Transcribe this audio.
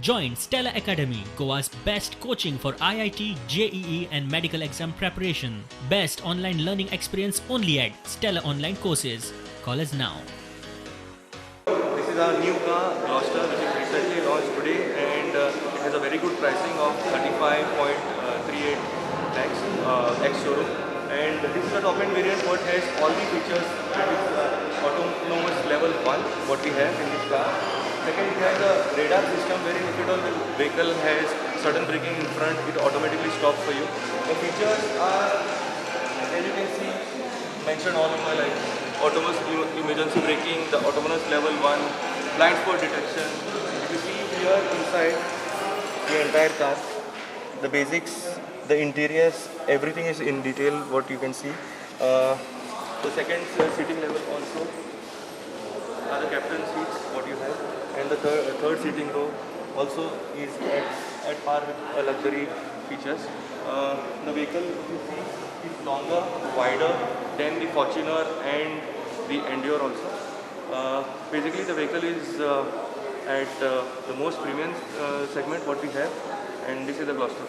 Join Stella Academy, Goa's best coaching for IIT, JEE and medical exam preparation. Best online learning experience only at Stella Online Courses. Call us now. This is our new car, Gloster, which is recently launched today, and it has a very good pricing of 35.38 lakhs ex-showroom. And this is the top-end variant what has all the features. That is autonomous level 1, what we have in this car. Second, it has a radar system wherein if at all the vehicle has sudden braking in front, it automatically stops for you. The features are, as you can see, mentioned all over, like autonomous emergency braking, the autonomous level 1, blind spot detection. If you see here inside the entire car, the basics, the interiors, everything is in detail what you can see. The second seating level also are the captain seats what you have, and the third seating row also is at par with luxury features. The vehicle, if you see, is longer, wider than the Fortuner and the Endure also. Basically the vehicle is at the most premium segment what we have, and this is the Gloster.